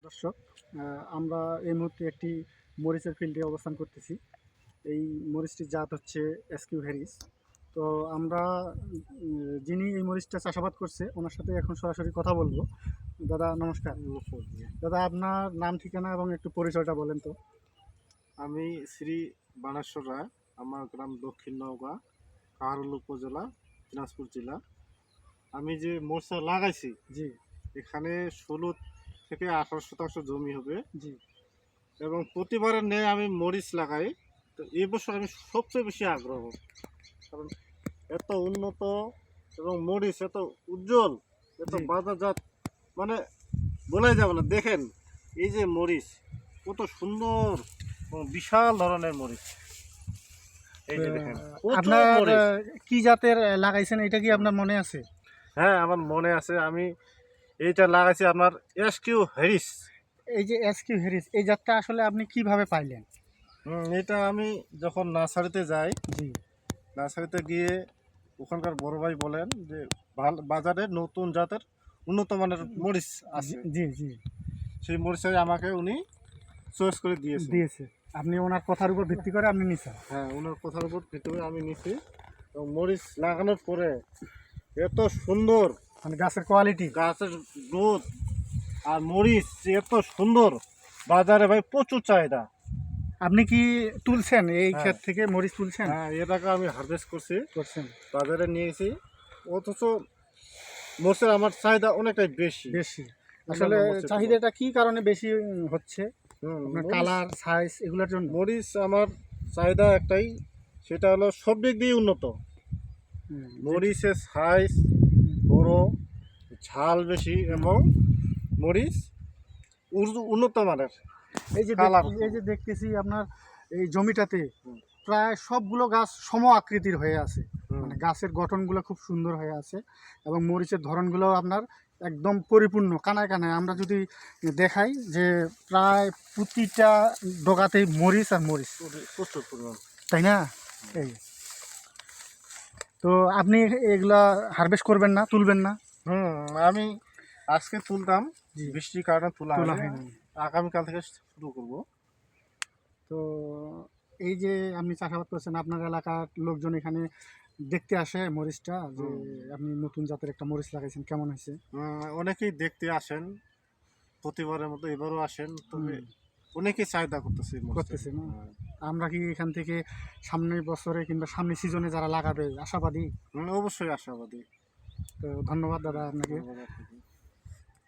দর্শক, আমরা এই মুহূর্তে একটি মরিচের ফিল্ডে অবস্থান করতেছি। এই মরিচটির জাত হচ্ছে এসকিউ হ্যারিস। তো আমরা যিনি এই মরিচটা চাষাবাদ করছে ওনার সাথে এখন সরাসরি কথা বলবো। দাদা নমস্কার। দাদা, আপনার নাম ঠিকানা এবং একটু পরিচয়টা বলেন তো। আমি শ্রী বানেশ্বর রায়, আমার গ্রাম দক্ষিণ নওগাঁ, কাহারোল উপজেলা, দিনাজপুর জেলা। আমি যে মরিচা লাগাইছি, জি এখানে 16 থেকে 18% জমি হবে জি। এবং প্রতিবারের ন্যায় আমি মরিচ লাগাই। তো এই বছর আমি সবচেয়ে বেশি আগ্রহ, কারণ এত উন্নত এবং মরিচ এত উজ্জ্বল, এত জি। বাজারজাত, মানে বলাই যাবে না। দেখেন এই যে মরিচ, কত সুন্দর এবং বিশাল ধরনের মরিচ। এই যে দেখেন প্রচুর আপনার মরিচ। কি জাতের লাগাইছেন, এটা কি আপনার মনে আছে? হ্যাঁ, আমার মনে আছে। আমি এইটা লাগাইছি আপনার এসকিউ হ্যারিস। এই যে এসকিউ হ্যারিস, এই জাতটা আসলে আপনি কিভাবে পাইলেন? এটা আমি যখন নার্সারিতে যাই, জি নার্সারিতে গিয়ে ওখানকার বড় ভাই বলেন যে বাজারে নতুন জাতের উন্নত মানের মরিচ আছে, জি জি। সেই মরিচটাই আমাকে উনি চয়েস করে দিয়েছে, আপনি ওনার কথার উপর ভিত্তি করে আপনি নিছেন। হ্যাঁ, ওনার কথার উপর ভিত্তি করে আমি নিছি এবং মরিচ লাগানোর পরে এত সুন্দর মানে গাছের কোয়ালিটি। গাছের গ্রোথ আর মরিচ যে এত সুন্দর, বাজারে ভাই প্রচুর চাহিদা। আপনি কি তুলছেন এই হ্যাঁ। ক্ষেত থেকে মরিচ তুলছেন? হ্যাঁ, এর আগে আমি হারভেস্ট করছেন। বাজারে নিয়েছি, অথচ মরিচের আমার চাহিদা অনেকটাই বেশি। বেশি আসলে মরিচের চাহিদাটা কি কারণে বেশি হচ্ছে? হুম, আপনার মরিচ কালার, সাইজ এগুলোর জন্য? মরিচ আমার চাহিদা একটাই, সেটা হলো সব দিক দিয়ে উন্নত। হুম, মরিচের সাইজ বড়, ঝাল বেশি এবং মরিচ উন্নত মানের। এই যে কালার এই যে দেখতেছি আপনার এই জমিটাতে হুম। প্রায় সবগুলো গাছ সম আকৃতির হয়ে আছে। হুম। মানে গাছের গঠনগুলো খুব সুন্দর হয়ে আছে এবং মরিচের ধরনগুলো আপনার একদম পরিপূর্ণ কানায় কানায়। আমরা যদি দেখাই যে প্রায় প্রতিটা ডগাতেই মরিচ আর মরিচ, প্রচুর পরিমাণ। তাই না? এই তো আপনি এগুলা হারভেস্ট করবেন না, তুলবেন না? আমি আজকে তুলতাম, জি। বৃষ্টির কারণে তোলা তোলা হয়নি। হয়নি। আগামীকাল থেকে শুরু করব। তো এই যে আপনি চাষাবাদ করছেন, আপনার এলাকার লোকজন এখানে দেখতে আসে মরিচটা, যে আপনি নতুন জাতের একটা মরিচ লাগাইছেন, কেমন হয়েছে? অনেকেই দেখতে আসেন, প্রতিবারের মতো এবারও আসেন, তবে অনেকেই চাহিদা করতেছে এই মরিচের। করতেছে না? আমরা কি এখান থেকে সামনের বছরে কিংবা সামনের সিজনে যারা লাগাবে আশাবাদী? অবশ্যই আশাবাদী। তো ধন্যবাদ দাদা আপনাকে। ধন্যবাদ আপনাকে।